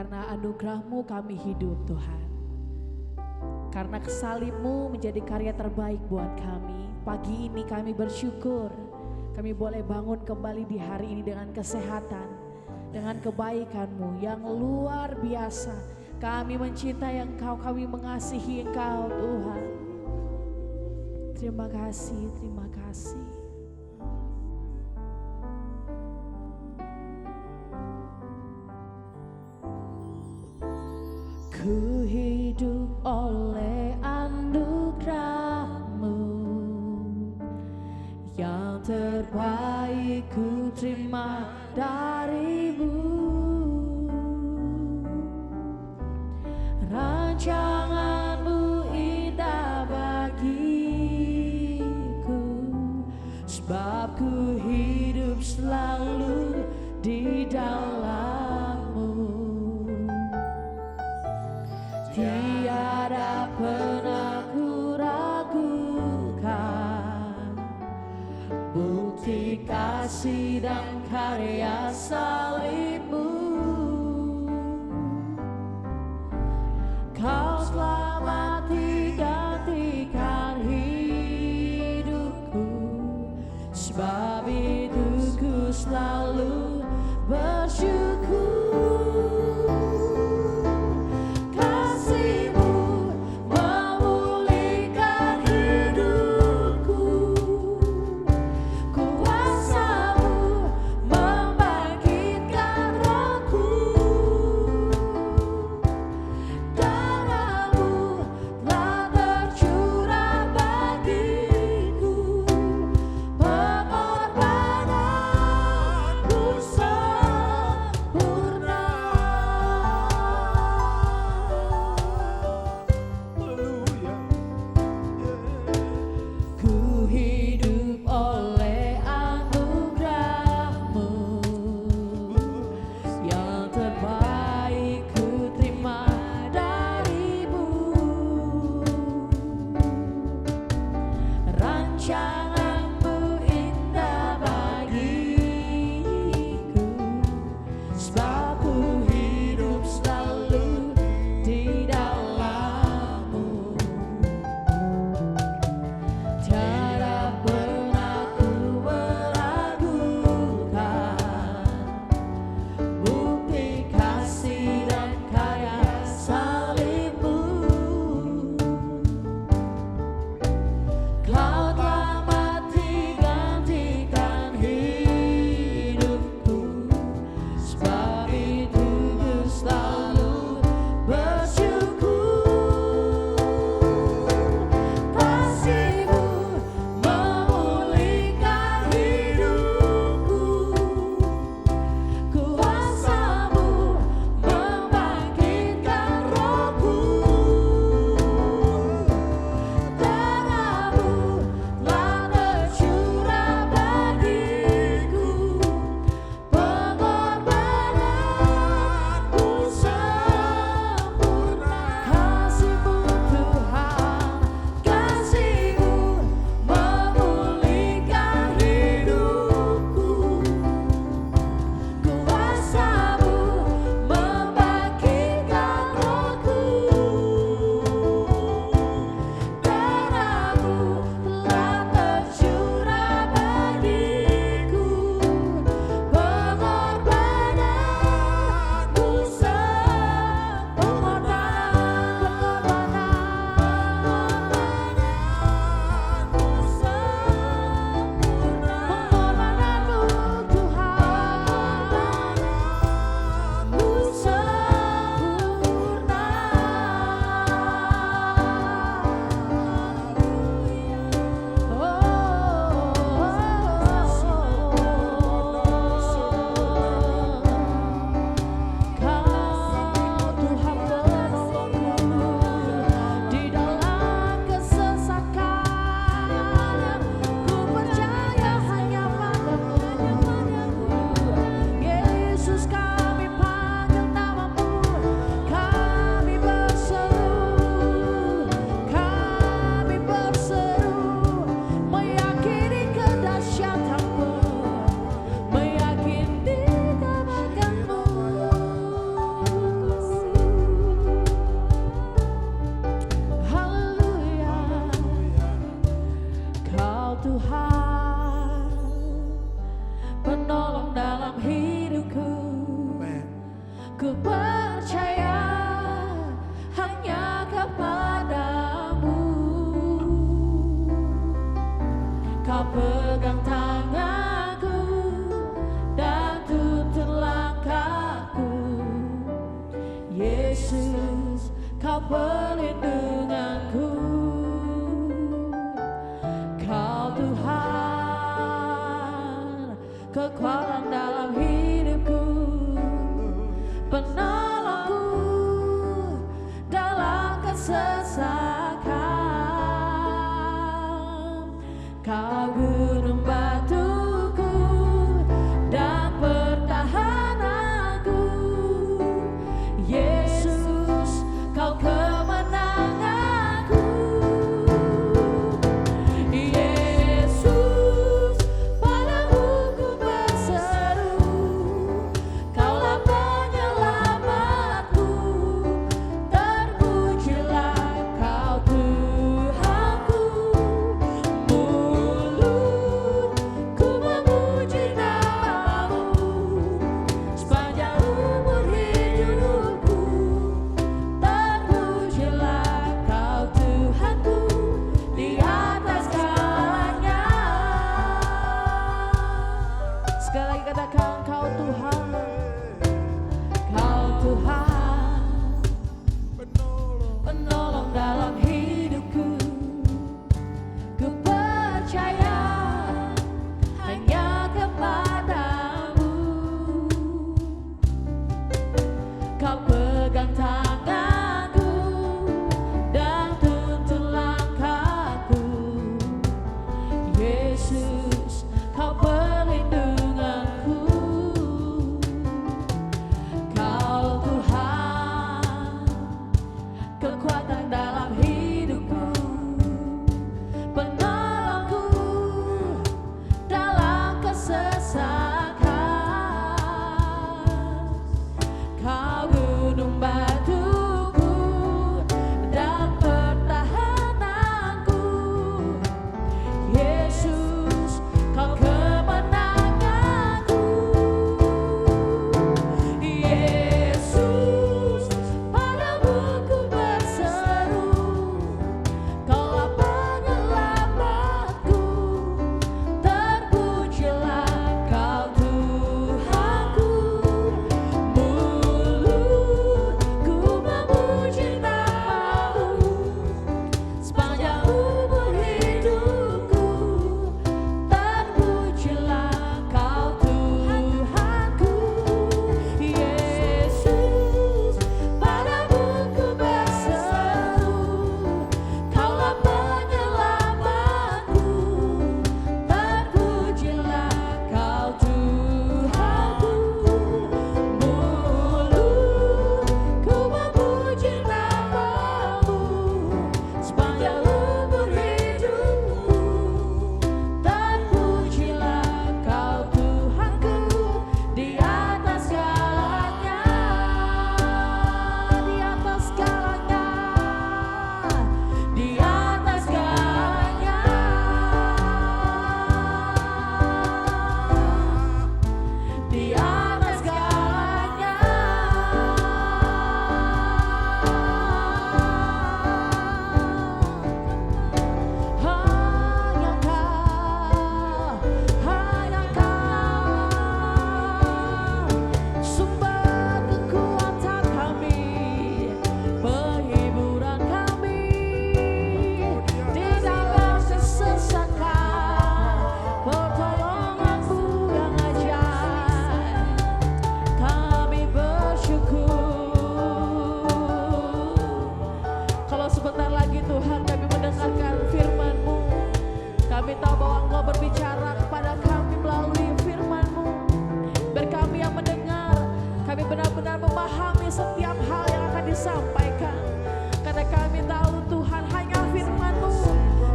Karena anugerah-Mu kami hidup Tuhan. Karena salib-Mu menjadi karya terbaik buat kami. Pagi ini kami bersyukur kami boleh bangun kembali di hari ini dengan kesehatan, dengan kebaikan-Mu yang luar biasa. Kami mencintai Engkau, kami mengasihi Engkau Tuhan. Terima kasih, terima kasih. Ku hidup oleh anugerah-Mu, yang terbaik ku terima dari-Mu. Rancangan-Mu indah bagiku, sebab ku hidup selalu di dalam-Mu. Tiada pernah ku ragukan bukti kasih dan karya salib-Mu. Kau selamati gantikan hidupku, sebab itu ku selalu bersyukur. Kuasa-Mu membangkitkan Kau perlindunganku, Kau Tuhan, kekuatan dalam hidupku, penolongku dalam kesesakan. Kau gunung batuku dan pertahananku, Yesus, Kau kemenanganku. Yesus, padamu ku berseru, Kaulah penyelamatku, terpujilah Kau Tuhanku. Mulutku memuji namamu, sepanjang umur hidupku, terpujilah Kau Tuhanku di atas segalanya. Sekali lagi katakan, Kau Tuhan, Kau Tuhan, penolong dalam hidupku. Ku percaya hanya kepadamu. Kau pegang tanganku dan tuntun langkahku, Yesus, Kau perlindunganku. Kau Tuhan, kekuatan dalam hidupku, penolongku dalam kesesakan. Kau gunung batuku dan pertahananku, Yesus, Kau kemenanganku. Yesus, padamu ku berseru, Kaulah penyelamatku, terpujilah Kau Tuhanku. Mulutku memuji namamu, sepanjang umur hidupku, terpujilah Kau Tuhanku. Yesus, padamu ku berseru, Kaulah penyelamatku, terpujilah Kau Tuhanku. Mulutku memuji namamu, sepanjang umur hidupku, terpujilah Kau Tuhanku di atas segalanya, di atas segalanya, di atas segalanya, di atas segalanya. Hanya Kau, sumber kekuatan kami, penghiburan kami di dalam kesesakan, pertolonganmu yang ajaib. Kami bersyukur. Kalau sebentar lagi Tuhan kami mendengarkan firman-Mu, kami tahu bahwa Engkau berbicara kepada kami melalui firman-Mu. Biar kami yang mendengar, kami benar-benar memahami setiap hal yang akan disampaikan. Karena kami tahu Tuhan, hanya firman-Mu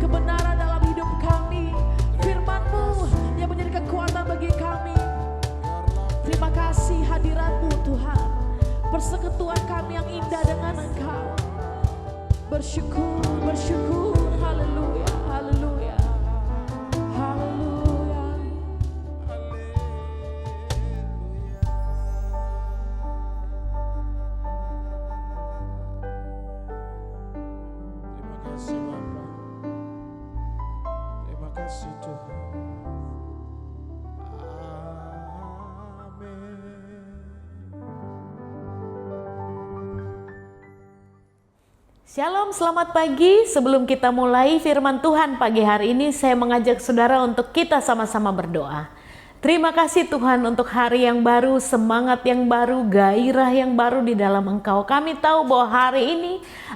kebenaran dalam hidup kami, firman-Mu yang menjadi kekuatan bagi kami. Terima kasih hadirat-Mu Tuhan, persekutuan kami yang indah dengan Engkau. Bersyukur, bersyukur, haleluya, haleluya, haleluya. Terima kasih Bapa, terima kasih Tuhan. Amin. Shalom, selamat pagi. Sebelum kita mulai firman Tuhan pagi hari ini, saya mengajak saudara untuk kita sama-sama berdoa. Terima kasih Tuhan untuk hari yang baru, semangat yang baru, gairah yang baru di dalam Engkau. Kami tahu bahwa hari ini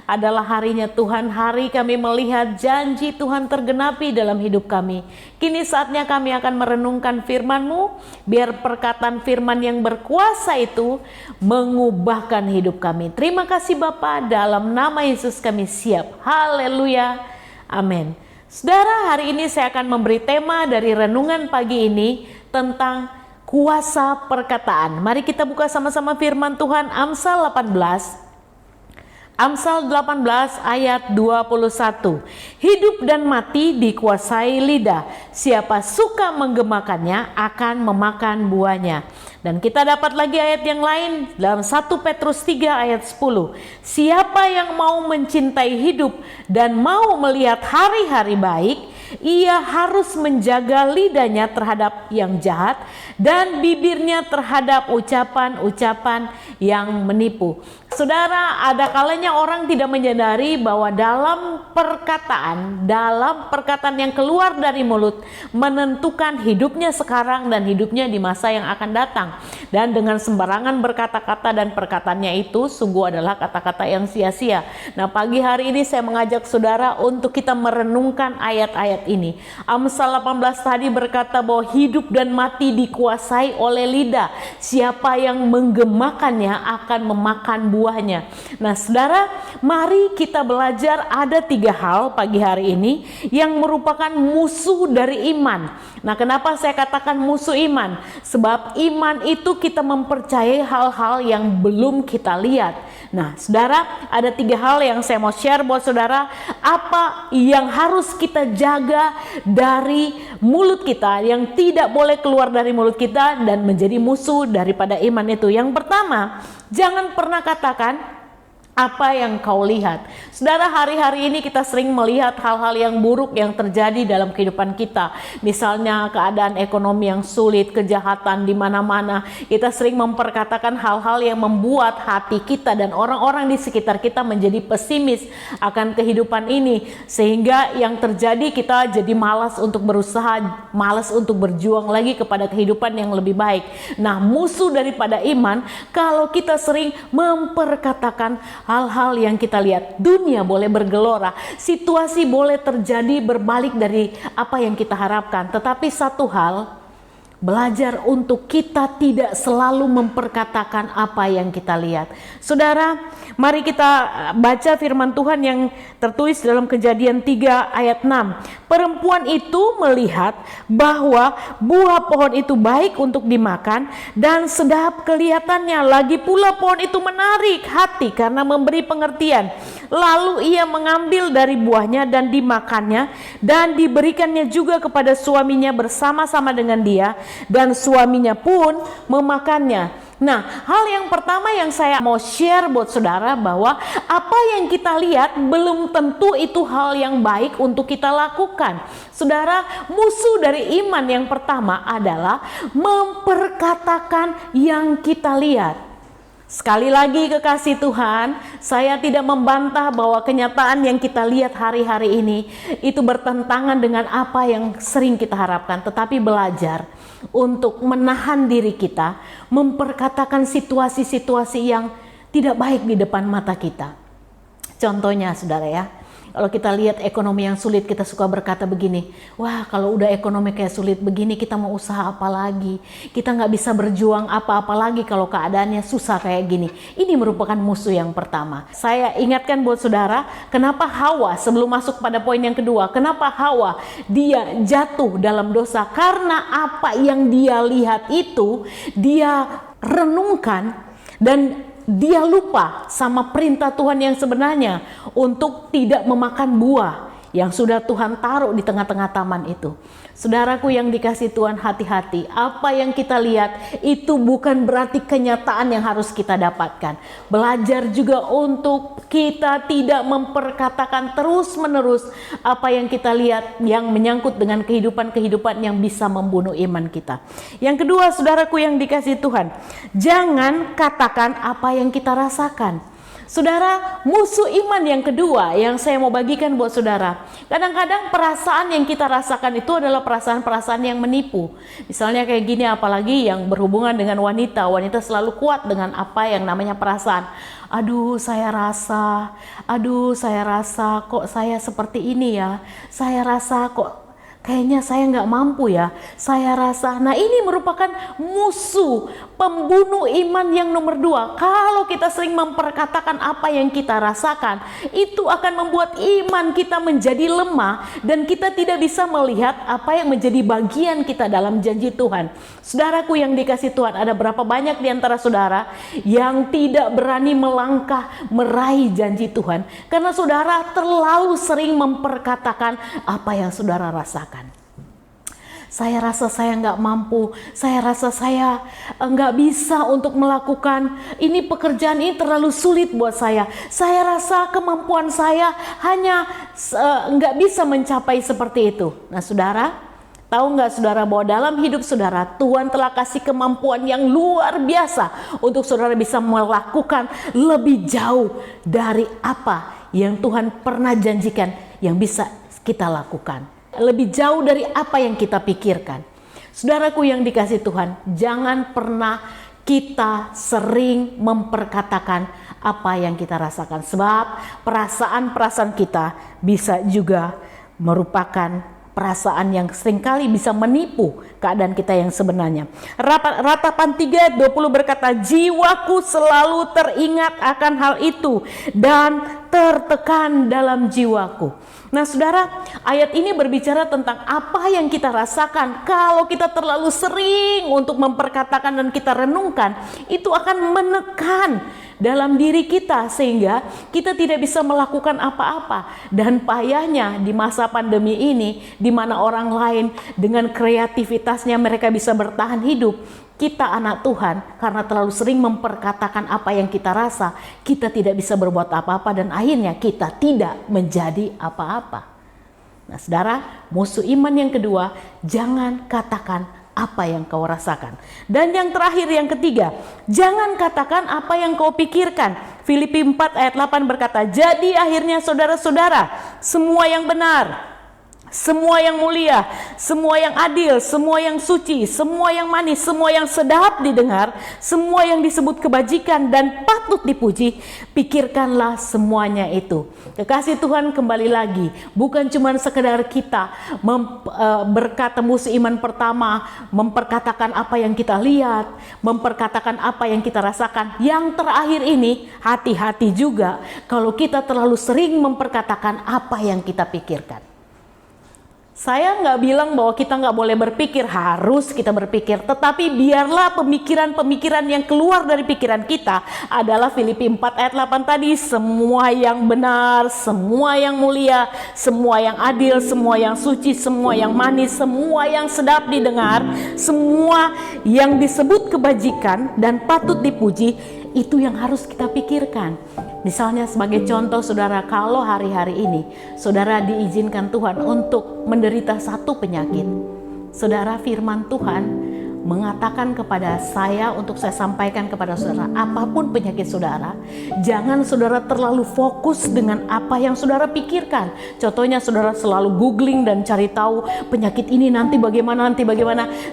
adalah harinya Tuhan, hari kami melihat janji Tuhan tergenapi dalam hidup kami. Kini saatnya kami akan merenungkan firman-Mu, biar perkataan firman yang berkuasa itu mengubahkan hidup kami. Terima kasih Bapa, dalam nama Yesus kami siap. Haleluya, amin. Saudara, hari ini saya akan memberi tema dari renungan pagi ini tentang kuasa perkataan. Mari kita buka sama-sama firman Tuhan, Amsal 18 ayat 21. Hidup dan mati dikuasai lidah. Siapa suka menggemakannya akan memakan buahnya. Dan kita dapat lagi ayat yang lain dalam 1 Petrus 3 ayat 10. Siapa yang mau mencintai hidup dan mau melihat hari-hari baik, ia harus menjaga lidahnya terhadap yang jahat dan bibirnya terhadap ucapan-ucapan yang menipu. Saudara, ada kalanya orang tidak menyadari bahwa dalam perkataan yang keluar dari mulut menentukan hidupnya sekarang dan hidupnya di masa yang akan datang. Dan dengan sembarangan berkata-kata dan perkataannya itu sungguh adalah kata-kata yang sia-sia. Nah, pagi hari ini saya mengajak saudara untuk kita merenungkan ayat-ayat ini. Amsal 18 tadi berkata bahwa hidup dan mati dikuasai oleh lidah. Siapa yang menggemakannya akan memakan buahnya. Nah, saudara, mari kita belajar ada 3 hal pagi hari ini yang merupakan musuh dari iman. Nah, kenapa saya katakan musuh iman? Sebab iman itu kita mempercayai hal-hal yang belum kita lihat. Nah, saudara, ada 3 hal yang saya mau share buat saudara. Apa yang harus kita jaga dari mulut kita, yang tidak boleh keluar dari mulut kita dan menjadi musuh daripada iman itu. Yang pertama, jangan pernah katakan apa yang kau lihat. Saudara, hari-hari ini kita sering melihat hal-hal yang buruk yang terjadi dalam kehidupan kita. Misalnya keadaan ekonomi yang sulit, kejahatan di mana-mana. Kita sering memperkatakan hal-hal yang membuat hati kita dan orang-orang di sekitar kita menjadi pesimis akan kehidupan ini. Sehingga yang terjadi kita jadi malas untuk berusaha, malas untuk berjuang lagi kepada kehidupan yang lebih baik. Nah, musuh daripada iman kalau kita sering memperkatakan hal-hal yang kita lihat. Dunia boleh bergelora, situasi boleh terjadi berbalik dari apa yang kita harapkan. Tetapi satu hal, belajar untuk kita tidak selalu memperkatakan apa yang kita lihat. Saudara, mari kita baca firman Tuhan yang tertulis dalam Kejadian 3 ayat 6. Perempuan itu melihat bahwa buah pohon itu baik untuk dimakan dan sedap kelihatannya. Lagi pula pohon itu menarik hati karena memberi pengertian. Lalu ia mengambil dari buahnya dan dimakannya dan diberikannya juga kepada suaminya bersama-sama dengan dia. Dan suaminya pun memakannya. Nah, hal yang pertama yang saya mau share buat saudara bahwa apa yang kita lihat belum tentu itu hal yang baik untuk kita lakukan. Saudara, musuh dari iman yang pertama adalah memperkatakan yang kita lihat. Sekali lagi kekasih Tuhan, saya tidak membantah bahwa kenyataan yang kita lihat hari-hari ini itu bertentangan dengan apa yang sering kita harapkan. Tetapi belajar untuk menahan diri kita, memperkatakan situasi-situasi yang tidak baik di depan mata kita. Contohnya saudara ya, kalau kita lihat ekonomi yang sulit, kita suka berkata begini, wah kalau udah ekonomi kayak sulit begini, kita mau usaha apa lagi? Kita nggak bisa berjuang apa-apa lagi kalau keadaannya susah kayak gini. Ini merupakan musuh yang pertama. Saya ingatkan buat saudara, kenapa Hawa sebelum masuk pada poin yang kedua, kenapa Hawa dia jatuh dalam dosa? Karena apa yang dia lihat itu, dia renungkan dan dia lupa sama perintah Tuhan yang sebenarnya untuk tidak memakan buah yang sudah Tuhan taruh di tengah-tengah taman itu. Saudaraku yang dikasih Tuhan, hati-hati. Apa yang kita lihat itu bukan berarti kenyataan yang harus kita dapatkan. Belajar juga untuk kita tidak memperkatakan terus-menerus apa yang kita lihat yang menyangkut dengan kehidupan-kehidupan yang bisa membunuh iman kita. Yang kedua, saudaraku yang dikasih Tuhan, jangan katakan apa yang kita rasakan. Saudara, musuh iman yang kedua yang saya mau bagikan buat saudara. Kadang-kadang perasaan yang kita rasakan itu adalah perasaan-perasaan yang menipu. Misalnya kayak gini, apalagi yang berhubungan dengan wanita. Wanita selalu kuat dengan apa yang namanya perasaan. Aduh saya rasa kok saya seperti ini ya. Saya rasa kok kayaknya saya nggak mampu ya, saya rasa. Nah, ini merupakan musuh, pembunuh iman yang nomor 2. Kalau kita sering memperkatakan apa yang kita rasakan, itu akan membuat iman kita menjadi lemah dan kita tidak bisa melihat apa yang menjadi bagian kita dalam janji Tuhan. Saudaraku yang dikasih Tuhan, ada berapa banyak di antara saudara yang tidak berani melangkah meraih janji Tuhan karena saudara terlalu sering memperkatakan apa yang saudara rasakan. Saya rasa saya nggak mampu, saya rasa saya nggak bisa untuk melakukan ini, pekerjaan ini terlalu sulit buat saya rasa kemampuan saya hanya nggak bisa mencapai seperti itu. Nah saudara, tahu nggak saudara bahwa dalam hidup saudara Tuhan telah kasih kemampuan yang luar biasa untuk saudara bisa melakukan lebih jauh dari apa yang Tuhan pernah janjikan yang bisa kita lakukan. Lebih jauh dari apa yang kita pikirkan. Saudaraku yang dikasih Tuhan, jangan pernah kita sering memperkatakan apa yang kita rasakan. Sebab perasaan-perasaan kita bisa juga merupakan perasaan yang seringkali bisa menipu keadaan kita yang sebenarnya. Ratapan 3:20 berkata, jiwaku selalu teringat akan hal itu dan tertekan dalam jiwaku. Nah saudara, ayat ini berbicara tentang apa yang kita rasakan. Kalau kita terlalu sering untuk memperkatakan dan kita renungkan, itu akan menekan dalam diri kita sehingga kita tidak bisa melakukan apa-apa. Dan payahnya di masa pandemi ini, di mana orang lain dengan kreativitasnya mereka bisa bertahan hidup, kita anak Tuhan karena terlalu sering memperkatakan apa yang kita rasa, kita tidak bisa berbuat apa-apa dan akhirnya kita tidak menjadi apa-apa. Nah saudara, musuh iman yang kedua, jangan katakan apa yang kau rasakan. Dan yang terakhir, yang ketiga, jangan katakan apa yang kau pikirkan. Filipi 4 ayat 8 berkata, jadi akhirnya saudara-saudara, semua yang benar, semua yang mulia, semua yang adil, semua yang suci, semua yang manis, semua yang sedap didengar, semua yang disebut kebajikan dan patut dipuji, pikirkanlah semuanya itu. Kekasih Tuhan, kembali lagi, bukan cuma sekedar kita berkata musuh iman pertama, memperkatakan apa yang kita lihat, memperkatakan apa yang kita rasakan. Yang terakhir ini, hati-hati juga kalau kita terlalu sering memperkatakan apa yang kita pikirkan. Saya nggak bilang bahwa kita nggak boleh berpikir, harus kita berpikir. Tetapi biarlah pemikiran-pemikiran yang keluar dari pikiran kita adalah Filipi 4 ayat 8 tadi. Semua yang benar, semua yang mulia, semua yang adil, semua yang suci, semua yang manis, semua yang sedap didengar, semua yang disebut kebajikan dan patut dipuji, itu yang harus kita pikirkan. Misalnya sebagai contoh saudara, kalau hari-hari ini saudara diizinkan Tuhan untuk menderita satu penyakit, saudara, firman Tuhan mengatakan kepada saya untuk saya sampaikan kepada saudara, apapun penyakit saudara, jangan saudara terlalu fokus dengan apa yang saudara pikirkan. Contohnya saudara selalu googling dan cari tahu penyakit ini nanti bagaimana.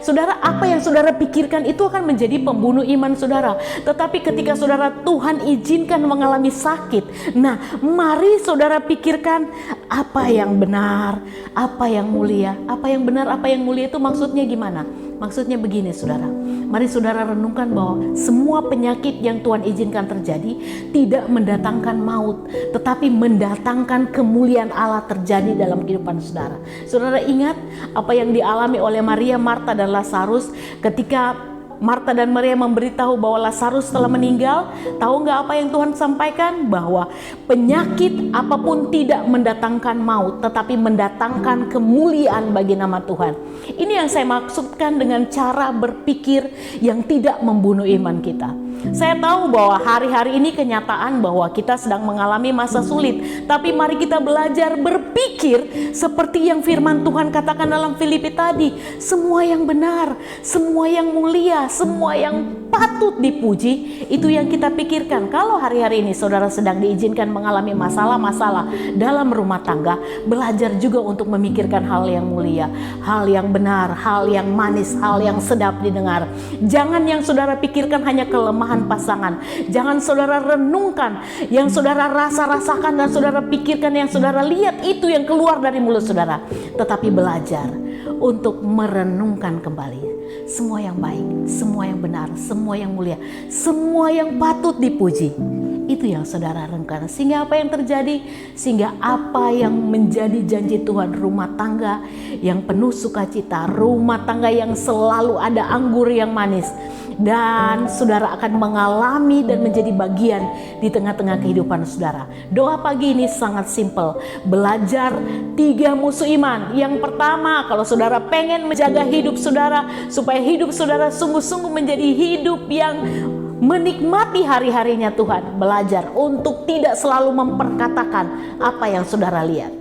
Saudara, apa yang saudara pikirkan itu akan menjadi pembunuh iman saudara. Tetapi ketika saudara Tuhan izinkan mengalami sakit, nah mari saudara pikirkan apa yang benar, apa yang mulia. Apa yang benar, apa yang mulia itu maksudnya gimana? Maksudnya begini saudara, mari saudara renungkan bahwa semua penyakit yang Tuhan izinkan terjadi tidak mendatangkan maut, tetapi mendatangkan kemuliaan Allah terjadi dalam kehidupan saudara. Saudara ingat apa yang dialami oleh Maria, Marta, dan Lazarus ketika Marta dan Maria memberitahu bahwa Lazarus telah meninggal. Tahu nggak apa yang Tuhan sampaikan? Bahwa penyakit apapun tidak mendatangkan maut, tetapi mendatangkan kemuliaan bagi nama Tuhan. Ini yang saya maksudkan dengan cara berpikir yang tidak membunuh iman kita. Saya tahu bahwa hari-hari ini kenyataan bahwa kita sedang mengalami masa sulit. Tapi mari kita belajar berpikir seperti yang firman Tuhan katakan dalam Filipi tadi. Semua yang benar, semua yang mulia, semua yang patut dipuji, itu yang kita pikirkan. Kalau hari-hari ini saudara sedang diizinkan mengalami masalah-masalah dalam rumah tangga, belajar juga untuk memikirkan hal yang mulia, hal yang benar, hal yang manis, hal yang sedap didengar. Jangan yang saudara pikirkan hanya kelemahan pasangan. Jangan saudara renungkan yang saudara rasakan dan saudara pikirkan, yang saudara lihat itu yang keluar dari mulut saudara. Tetapi belajar untuk merenungkan kembali semua yang baik, semua yang benar, semua yang mulia, semua yang patut dipuji. Itu yang saudara renungkan. Sehingga apa yang terjadi? Sehingga apa yang menjadi janji Tuhan, rumah tangga yang penuh sukacita, rumah tangga yang selalu ada anggur yang manis, dan saudara akan mengalami dan menjadi bagian di tengah-tengah kehidupan saudara. Doa pagi ini sangat simpel. Belajar 3 musuh iman. Yang pertama, kalau saudara pengen menjaga hidup saudara, supaya hidup saudara sungguh-sungguh menjadi hidup yang menikmati hari-harinya Tuhan, belajar untuk tidak selalu memperkatakan apa yang saudara lihat.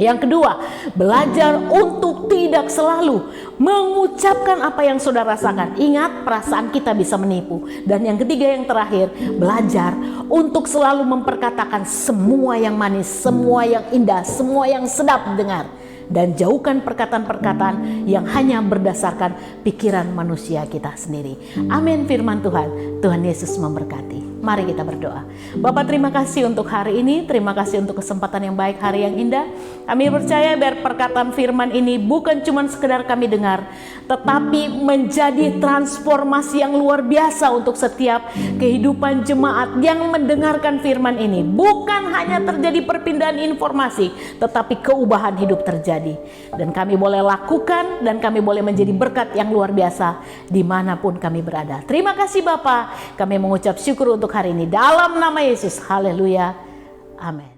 Yang kedua, belajar untuk tidak selalu mengucapkan apa yang saudara rasakan. Ingat, perasaan kita bisa menipu. Dan yang ketiga, yang terakhir, belajar untuk selalu memperkatakan semua yang manis, semua yang indah, semua yang sedap didengar. Dan jauhkan perkataan-perkataan yang hanya berdasarkan pikiran manusia kita sendiri. Amin firman Tuhan. Tuhan Yesus memberkati. Mari kita berdoa. Bapak, terima kasih untuk hari ini. Terima kasih untuk kesempatan yang baik, hari yang indah. Kami percaya biar perkataan firman ini bukan cuma sekedar kami dengar, tetapi menjadi transformasi yang luar biasa untuk setiap kehidupan jemaat yang mendengarkan firman ini. Bukan hanya terjadi perpindahan informasi, tetapi keubahan hidup terjadi. Dan kami boleh lakukan, dan kami boleh menjadi berkat yang luar biasa dimanapun kami berada. Terima kasih Bapak. Kami mengucap syukur untuk hari ini dalam nama Yesus. Haleluya. Amin.